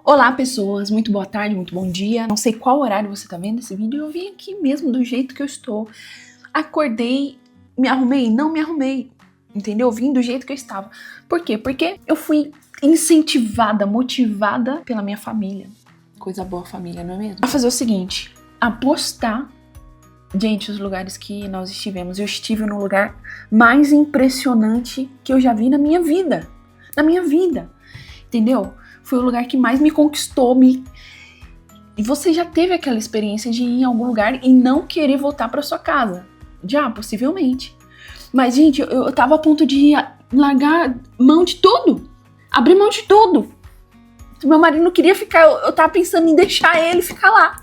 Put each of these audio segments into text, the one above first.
Olá pessoas, muito boa tarde, muito bom dia. Não sei qual horário você tá vendo esse vídeo, eu vim aqui mesmo do jeito que eu estou. Acordei, me arrumei? Não me arrumei, entendeu? Vim do jeito que eu estava. Por quê? Porque eu fui incentivada, motivada pela minha família. Coisa boa família, não é mesmo? A fazer o seguinte, a postar, gente, os lugares que nós estivemos. Eu estive no lugar mais impressionante que eu já vi na minha vida. Na minha vida, entendeu? Foi o lugar que mais me conquistou, E você já teve aquela experiência de ir em algum lugar e não querer voltar para sua casa? Já, possivelmente. Mas, gente, eu tava a ponto de largar mão de tudo. Abrir mão de tudo. Meu marido não queria ficar, eu tava pensando em deixar ele ficar lá.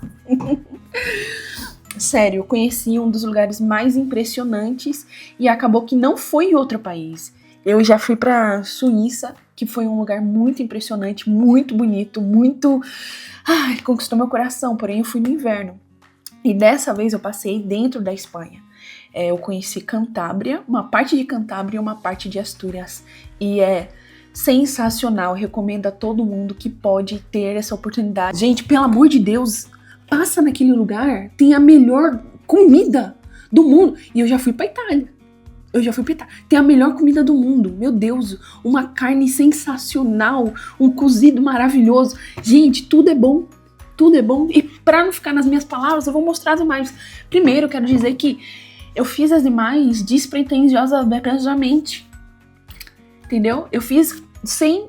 Sério, eu conheci um dos lugares mais impressionantes e acabou que não foi em outro país. Eu já fui pra Suíça, que foi um lugar muito impressionante, muito bonito, muito... Ai, conquistou meu coração, porém eu fui no inverno. E dessa vez eu passei dentro da Espanha. Eu conheci Cantábria, uma parte de Cantábria e uma parte de Astúrias. E é sensacional, eu recomendo a todo mundo que pode ter essa oportunidade. Gente, pelo amor de Deus, passa naquele lugar, tem a melhor comida do mundo. E eu já fui pra Itália. Tem a melhor comida do mundo. Meu Deus, uma carne sensacional, um cozido maravilhoso. Gente, tudo é bom. Tudo é bom. E pra não ficar nas minhas palavras, eu vou mostrar as imagens. Primeiro, eu quero dizer que eu fiz as imagens despretensiosamente. Entendeu? Eu fiz sem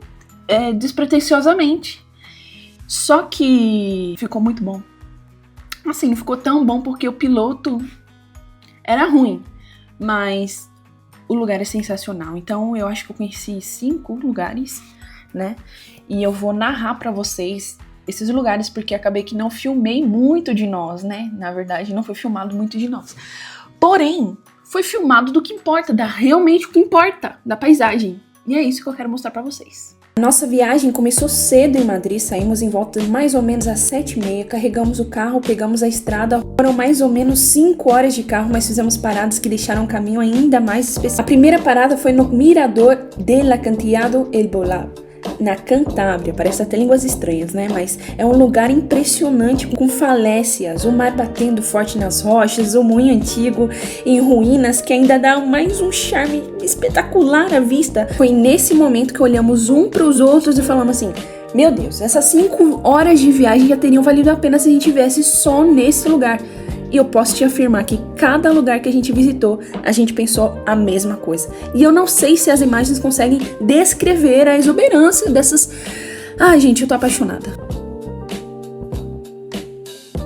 despretensiosamente. Só que ficou muito bom. Assim, ficou tão bom porque o piloto era ruim. Mas o lugar é sensacional. Então eu acho que eu conheci 5 lugares, né? E eu vou narrar pra vocês esses lugares porque acabei que não filmei muito de nós, né? Na verdade, não foi filmado muito de nós. Porém, foi filmado do que importa, realmente o que importa, da paisagem. E é isso que eu quero mostrar pra vocês. Nossa viagem começou cedo em Madrid, saímos em volta de mais ou menos às 7h30, carregamos o carro, pegamos a estrada, foram mais ou menos 5 horas de carro, mas fizemos paradas que deixaram o caminho ainda mais especial. A primeira parada foi no Mirador del Acantilado El Bolado, na Cantábria, parece até línguas estranhas, né? Mas é um lugar impressionante, com falésias, o mar batendo forte nas rochas, o moinho antigo em ruínas, que ainda dá mais um charme espetacular à vista. Foi nesse momento que olhamos um para os outros e falamos assim: meu Deus, essas 5 horas de viagem já teriam valido a pena se a gente tivesse só nesse lugar. E eu posso te afirmar que cada lugar que a gente visitou, a gente pensou a mesma coisa. E eu não sei se as imagens conseguem descrever a exuberância dessas... Ai, gente, eu tô apaixonada.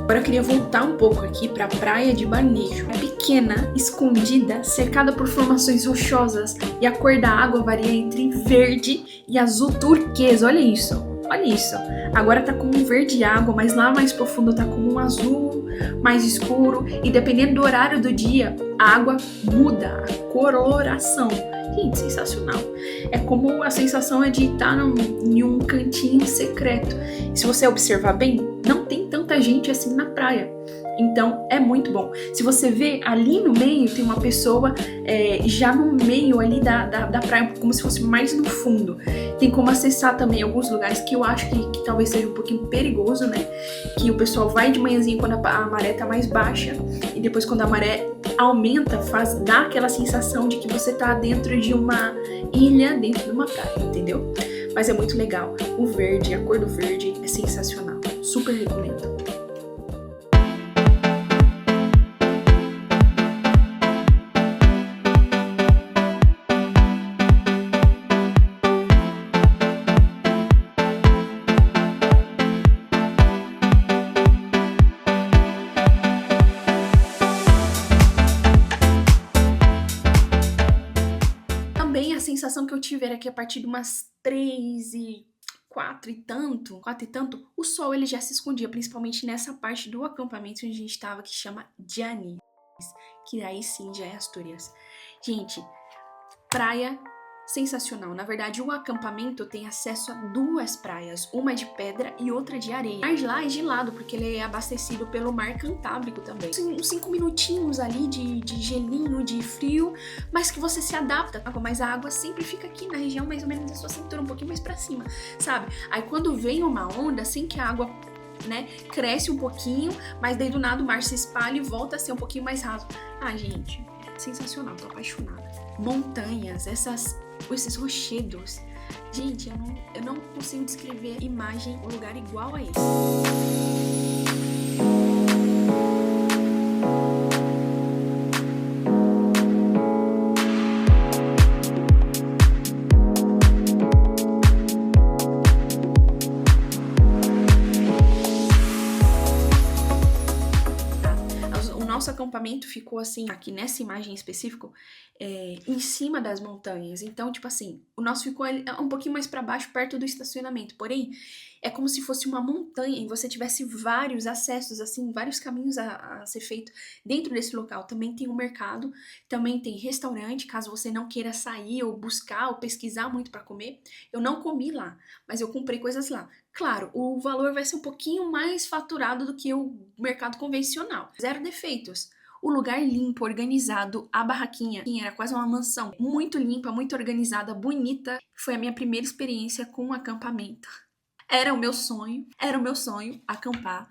Agora eu queria voltar um pouco aqui pra praia de Banejo. É pequena, escondida, cercada por formações rochosas e a cor da água varia entre verde e azul turquesa. Olha isso. Olha isso, agora tá com um verde água, mas lá mais profundo tá com um azul mais escuro. E dependendo do horário do dia, a água muda a coloração. Gente, sensacional. É como a sensação é de estar em um cantinho secreto. E se você observar bem, não tem tanta gente assim na praia. Então é muito bom. Se você vê ali no meio, tem uma pessoa já no meio ali da praia, como se fosse mais no fundo. Tem como acessar também alguns lugares que eu acho que talvez seja um pouquinho perigoso, né? Que o pessoal vai de manhãzinha quando a maré tá mais baixa e depois quando a maré aumenta, dá aquela sensação de que você tá dentro de uma ilha, dentro de uma praia, entendeu? Mas é muito legal. O verde, a cor do verde é sensacional. Super recomendo. A sensação que eu tive era que a partir de umas 4 e tanto, o sol ele já se escondia, principalmente nessa parte do acampamento onde a gente estava, que chama Llanis, que aí sim já é Astúrias. Gente, praia sensacional. Na verdade, o acampamento tem acesso a 2 praias, uma de pedra e outra de areia. Mas lá é gelado, porque ele é abastecido pelo mar Cantábrico também. Uns 5 minutinhos ali de gelinho, de frio, mas que você se adapta, mas a água sempre fica aqui na região mais ou menos da sua cintura, um pouquinho mais pra cima, sabe? Aí quando vem uma onda, assim que a água, né, cresce um pouquinho, mas daí do nada o mar se espalha e volta a ser um pouquinho mais raso. Ah, gente, sensacional, tô apaixonada. Montanhas, esses rochedos. Gente, eu não consigo descrever imagem, um lugar igual a esse. Nosso acampamento ficou assim, aqui nessa imagem em específico, em cima das montanhas. Então, tipo assim, o nosso ficou um pouquinho mais para baixo, perto do estacionamento. Porém, é como se fosse uma montanha e você tivesse vários acessos, assim, vários caminhos a ser feito dentro desse local. Também tem um mercado, também tem restaurante, caso você não queira sair ou buscar ou pesquisar muito para comer. Eu não comi lá, mas eu comprei coisas lá. Claro, o valor vai ser um pouquinho mais faturado do que o mercado convencional. 0 defeitos. O lugar limpo, organizado, a barraquinha era quase uma mansão. Muito limpa, muito organizada, bonita. Foi a minha primeira experiência com um acampamento. Era o meu sonho acampar.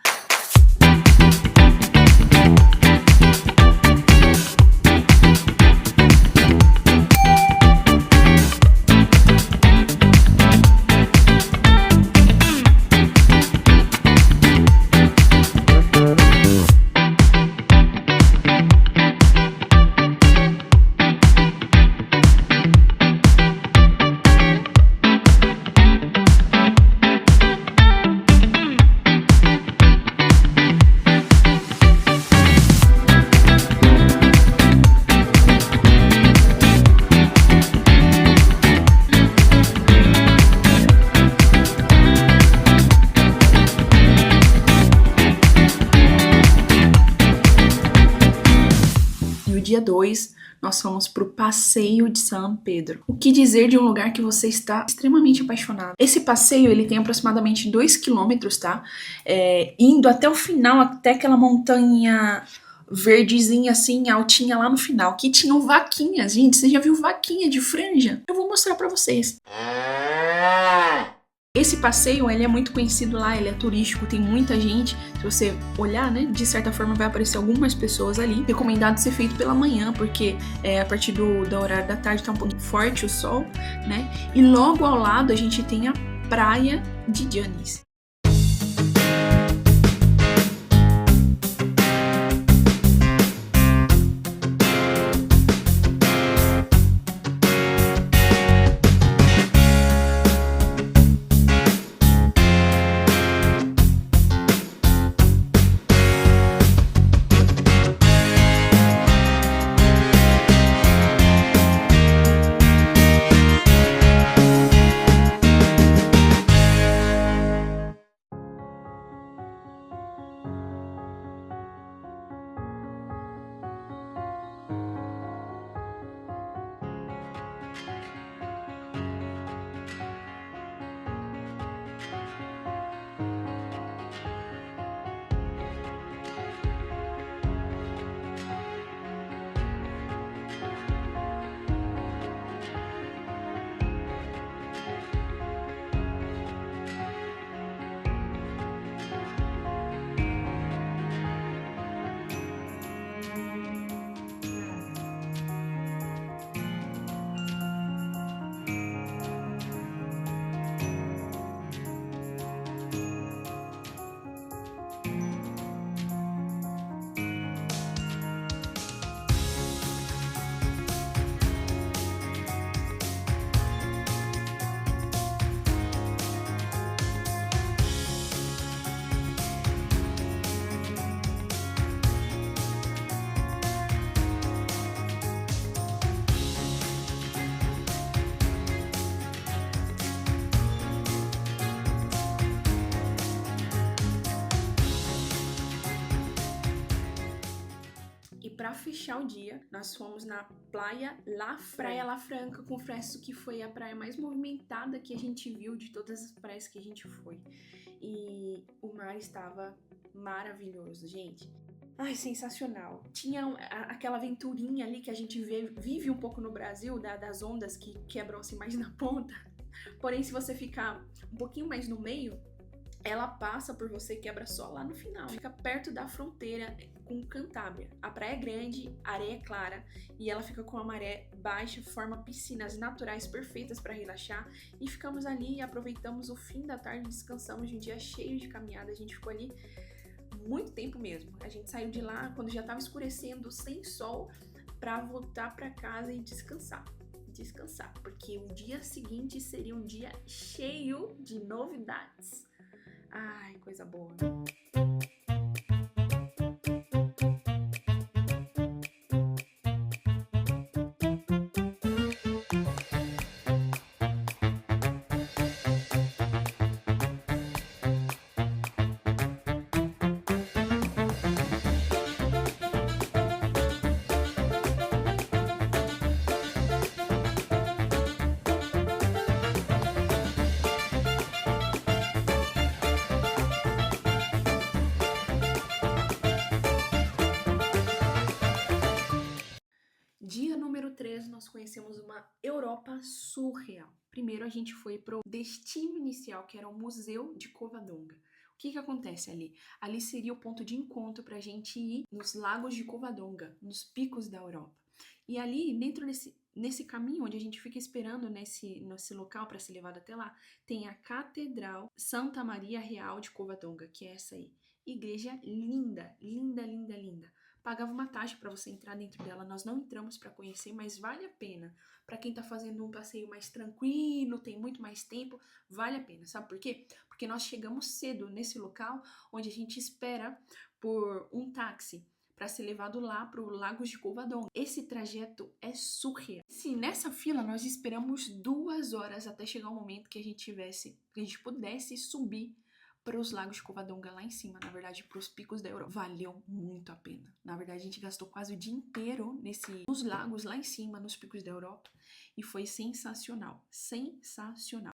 Dia 2, nós fomos pro passeio de São Pedro. O que dizer de um lugar que você está extremamente apaixonado? Esse passeio, ele tem aproximadamente 2 quilômetros, tá? Indo até o final, até aquela montanha verdezinha assim, altinha lá no final, que tinham vaquinhas. Gente, você já viu vaquinha de franja? Eu vou mostrar pra vocês. Esse passeio, ele é muito conhecido lá, ele é turístico, tem muita gente. Se você olhar, né, de certa forma vai aparecer algumas pessoas ali. Recomendado ser feito pela manhã, porque a partir do horário da tarde tá um pouco forte o sol, né? E logo ao lado a gente tem a praia de Janis. pra fechar o dia, nós fomos na Praia La Franca. Praia La Franca, confesso que foi a praia mais movimentada que a gente viu de todas as praias que a gente foi. E o mar estava maravilhoso, gente. Ai, sensacional. Tinha aquela aventurinha ali que a gente vive um pouco no Brasil, das ondas que quebram assim mais na ponta. Porém, se você ficar um pouquinho mais no meio, ela passa por você e quebra só lá no final. Fica perto da fronteira com Cantábria. A praia é grande, a areia é clara e ela fica com a maré baixa, forma piscinas naturais perfeitas para relaxar. E ficamos ali e aproveitamos o fim da tarde, descansamos de um dia cheio de caminhada. A gente ficou ali muito tempo mesmo. A gente saiu de lá quando já estava escurecendo, sem sol, para voltar para casa e descansar, porque o dia seguinte seria um dia cheio de novidades. Ai, coisa boa. Dia número 3, nós conhecemos uma Europa surreal. Primeiro a gente foi pro destino inicial, que era o Museu de Covadonga. O que acontece ali? Ali seria o ponto de encontro pra gente ir nos lagos de Covadonga, nos picos da Europa. E ali, dentro nesse caminho, onde a gente fica esperando nesse local para ser levado até lá, tem a Catedral Santa Maria Real de Covadonga, que é essa aí. Igreja linda, linda, linda, linda. Pagava uma taxa para você entrar dentro dela, nós não entramos para conhecer, mas vale a pena. Para quem tá fazendo um passeio mais tranquilo, tem muito mais tempo, vale a pena. Sabe por quê? Porque nós chegamos cedo nesse local, onde a gente espera por um táxi para ser levado lá para o Lagos de Covadonga. Esse trajeto é surreal. Sim, nessa fila nós esperamos 2 horas até chegar o momento que a gente pudesse subir para os Lagos de Covadonga lá em cima, na verdade, para os picos da Europa. Valeu muito a pena. Na verdade, a gente gastou quase o dia inteiro nos lagos lá em cima, nos picos da Europa, e foi sensacional. Sensacional.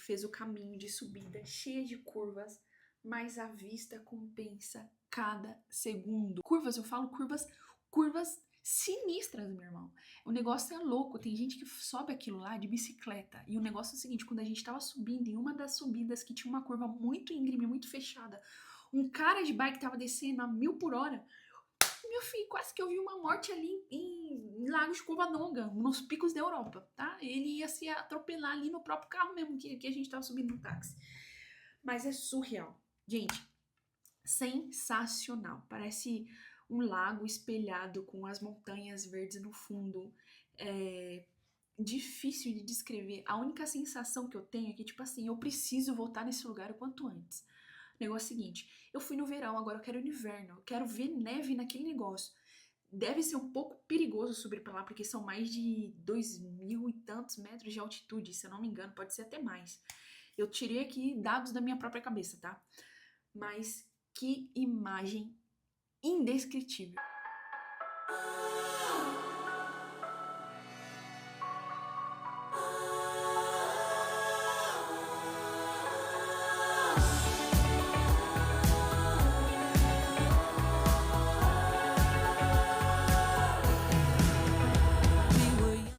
Fez o caminho de subida cheia de curvas, mas a vista compensa cada segundo. Curvas, eu falo curvas sinistras, meu irmão. O negócio é louco, tem gente que sobe aquilo lá de bicicleta. E o negócio é o seguinte, quando a gente tava subindo, em uma das subidas que tinha uma curva muito íngreme, muito fechada, um cara de bike tava descendo a 1000 por hora. Meu filho, quase que eu vi uma morte ali em Lagos de Covadonga, nos picos da Europa, tá? Ele ia se atropelar ali no próprio carro mesmo que a gente tava subindo no táxi. Mas é surreal. Gente, sensacional. Parece um lago espelhado com as montanhas verdes no fundo. É difícil de descrever. A única sensação que eu tenho é que, tipo assim, eu preciso voltar nesse lugar o quanto antes. O negócio é o seguinte, eu fui no verão, agora eu quero no inverno, eu quero ver neve naquele negócio. deve ser um pouco perigoso subir pra lá, porque são mais de 2.000 e tantos metros de altitude, se eu não me engano, pode ser até mais. Eu tirei aqui dados da minha própria cabeça, tá? Mas que imagem indescritível.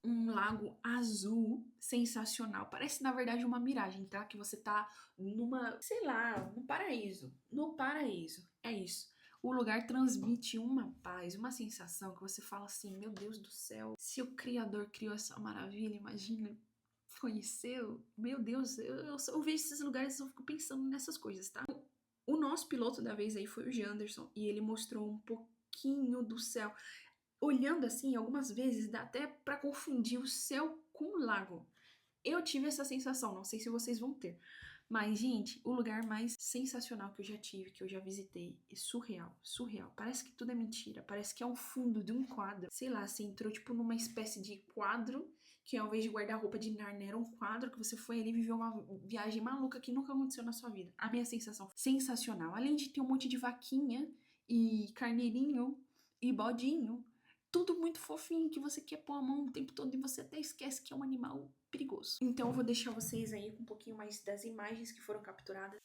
Um lago azul sensacional. Parece, na verdade, uma miragem, tá? Que você tá numa, sei lá, no paraíso. No paraíso. É isso. O lugar transmite uma paz, uma sensação que você fala assim, meu Deus do céu, se o Criador criou essa maravilha, imagina, conheceu, meu Deus, eu vejo esses lugares e eu fico pensando nessas coisas, tá? O nosso piloto da vez aí foi o Janderson, e ele mostrou um pouquinho do céu. Olhando assim, algumas vezes dá até pra confundir o céu com o lago. Eu tive essa sensação, não sei se vocês vão ter. Mas, gente, o lugar mais sensacional que eu já tive, que eu já visitei, é surreal, surreal. Parece que tudo é mentira, parece que é um fundo de um quadro. Sei lá, você entrou tipo numa espécie de quadro, que ao invés de guarda-roupa de Narnia era um quadro, que você foi ali viver uma viagem maluca que nunca aconteceu na sua vida. A minha sensação sensacional. Além de ter um monte de vaquinha e carneirinho e bodinho, tudo muito fofinho, que você quer pôr a mão o tempo todo e você até esquece que é um animal perigoso. Então eu vou deixar vocês aí com um pouquinho mais das imagens que foram capturadas.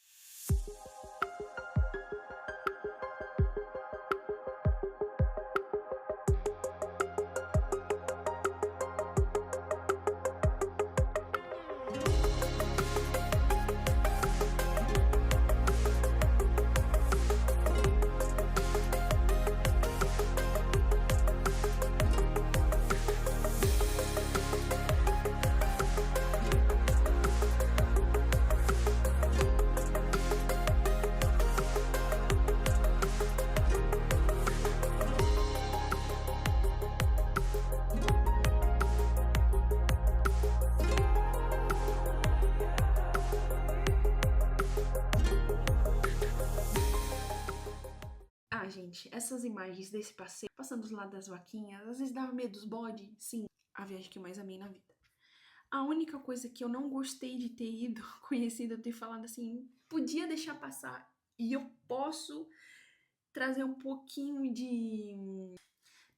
Ah, gente, essas imagens desse passeio, passando dos lados das vaquinhas, às vezes dava medo dos bode. Sim, a viagem que eu mais amei na vida. A única coisa que eu não gostei de ter ido, conhecido, ter falado assim, podia deixar passar. E eu posso trazer um pouquinho de...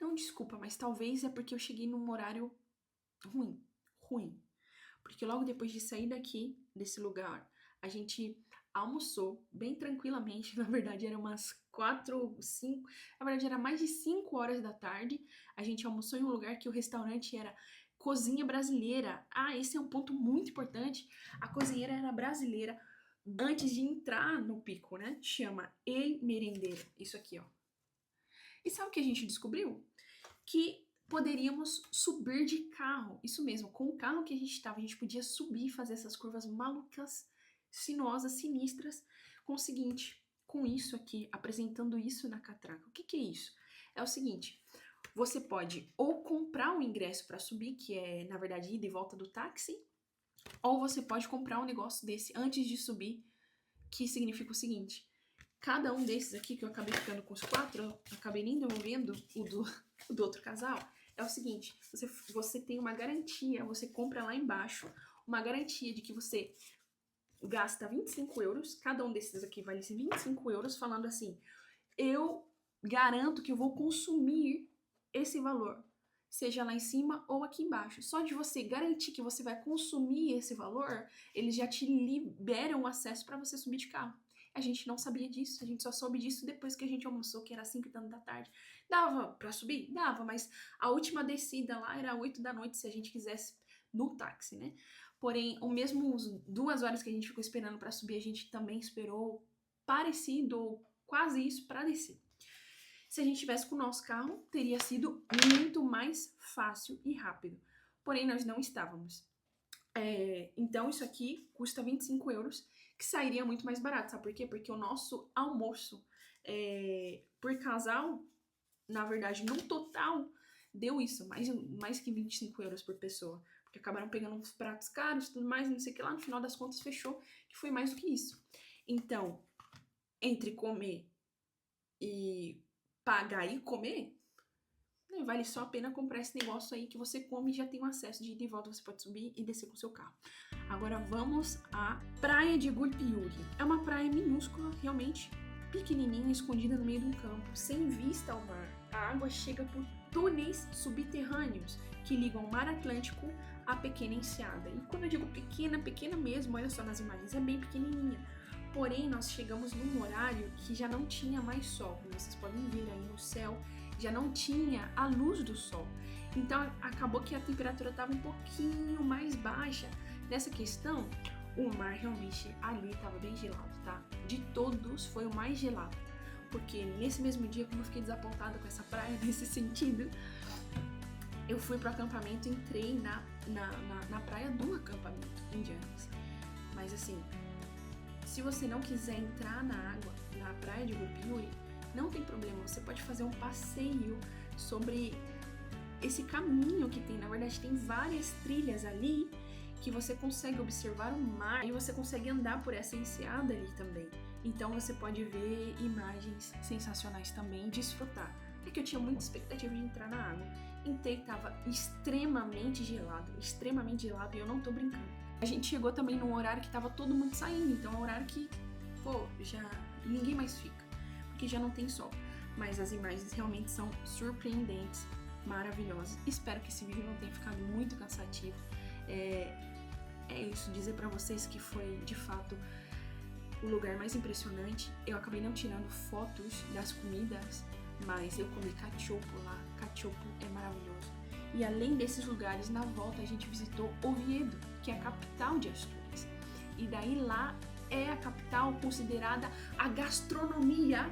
Não desculpa, mas talvez é porque eu cheguei num horário ruim. Ruim. Porque logo depois de sair daqui, desse lugar, a gente almoçou bem tranquilamente. Na verdade, era umas 4, 5. Na verdade, era mais de 5 horas da tarde. A gente almoçou em um lugar que o restaurante era cozinha brasileira. Ah, esse é um ponto muito importante. A cozinheira era brasileira antes de entrar no pico, né? Chama El Merendeiro. Isso aqui, ó. E sabe o que a gente descobriu? Que poderíamos subir de carro. Isso mesmo, com o carro que a gente estava, a gente podia subir e fazer essas curvas malucas, sinuosas, sinistras, com o seguinte, com isso aqui, apresentando isso na catraca. O que que é isso? É o seguinte, você pode ou comprar um ingresso para subir, que é, na verdade, ida e volta do táxi, ou você pode comprar um negócio desse antes de subir, que significa o seguinte, cada um desses aqui, que eu acabei ficando com os 4, eu acabei nem devolvendo o do outro casal, é o seguinte, você tem uma garantia, você compra lá embaixo, uma garantia de que você gasta 25 euros, cada um desses aqui vale 25 euros, falando assim, eu garanto que eu vou consumir esse valor, seja lá em cima ou aqui embaixo. Só de você garantir que você vai consumir esse valor, eles já te liberam o acesso para você subir de carro. A gente não sabia disso, a gente só soube disso depois que a gente almoçou, que era 5 e tanto da tarde. Dava pra subir? Dava, mas a última descida lá era 8 da noite, se a gente quisesse no táxi, né? Porém, o mesmo 2 horas que a gente ficou esperando pra subir, a gente também esperou parecido ou quase isso pra descer. Se a gente tivesse com o nosso carro, teria sido muito mais fácil e rápido. Porém, nós não estávamos. Então, isso aqui custa 25 euros, que sairia muito mais barato, sabe por quê? Porque o nosso almoço por casal, na verdade, no total, deu isso, mais que 25 euros por pessoa. Porque acabaram pegando uns pratos caros e tudo mais, não sei o que lá, no final das contas fechou, que foi mais do que isso. Então, entre comer e pagar e comer, Vale só a pena comprar esse negócio aí que você come e já tem o acesso de ida e volta, você pode subir e descer com o seu carro. Agora vamos à praia de Gulpiuri. É uma praia minúscula, realmente pequenininha, escondida no meio de um campo, sem vista ao mar. A água chega por túneis subterrâneos que ligam o Mar Atlântico à pequena enseada. E quando eu digo pequena, pequena mesmo, olha só nas imagens, é bem pequenininha. Porém, nós chegamos num horário que já não tinha mais sol, como vocês podem ver aí no céu, já não tinha a luz do sol. Então, acabou que a temperatura estava um pouquinho mais baixa. Nessa questão, o mar realmente ali estava bem gelado, tá? De todos, foi o mais gelado. Porque nesse mesmo dia, como eu fiquei desapontada com essa praia, nesse sentido, eu fui pro acampamento e entrei na praia do acampamento, em Janes. Mas assim, se você não quiser entrar na água, na praia de Gulpiuri, não tem problema, você pode fazer um passeio sobre esse caminho que tem. Na verdade, tem várias trilhas ali que você consegue observar o mar e você consegue andar por essa enseada ali também. Então você pode ver imagens sensacionais também e desfrutar. É que eu tinha muita expectativa de entrar na água. Entrei, tava extremamente gelado e eu não tô brincando. A gente chegou também num horário que tava todo mundo saindo, então é um horário que, já ninguém mais fica, porque já não tem sol. Mas as imagens realmente são surpreendentes, maravilhosas. Espero que esse vídeo não tenha ficado muito cansativo. É isso, dizer pra vocês que foi, de fato, o lugar mais impressionante. Eu acabei não tirando fotos das comidas, mas eu comi cachopo lá. Cachopo é maravilhoso. E além desses lugares, na volta a gente visitou Oviedo, que é a capital de Astúrias. E daí lá é a capital considerada a gastronomia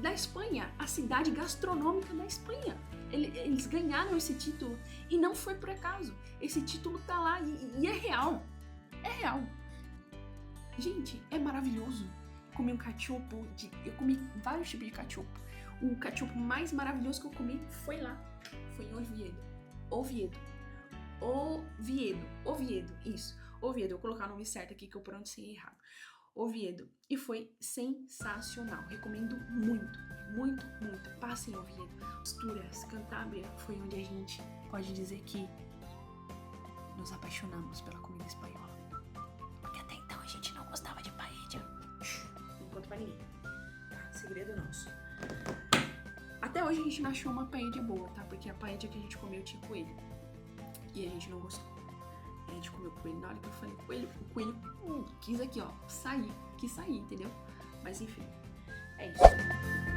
da Espanha, a cidade gastronômica da Espanha. Eles ganharam esse título e não foi por acaso. Esse título tá lá e é real. É real. Gente, é maravilhoso. Comi um cachopo, eu comi vários tipos de cachopo. O cachopo mais maravilhoso que eu comi foi lá. Foi em Oviedo, isso. Oviedo, eu vou colocar o nome certo aqui que eu pronunciei errado. Oviedo. E foi sensacional. Recomendo muito, muito, muito. Passem em Oviedo. Astúrias, Cantábria, foi onde a gente pode dizer que nos apaixonamos pela comida espanhola. Porque até então a gente não gostava de paella. Não conto pra ninguém. Tá? Segredo nosso. Até hoje a gente não achou uma paella boa, tá? Porque a paella que a gente comeu tinha coelho. E a gente não gostou. A gente comeu coelho. Na hora que eu falei coelho, o coelho quis aqui, ó, quis sair, entendeu? Mas enfim, é isso.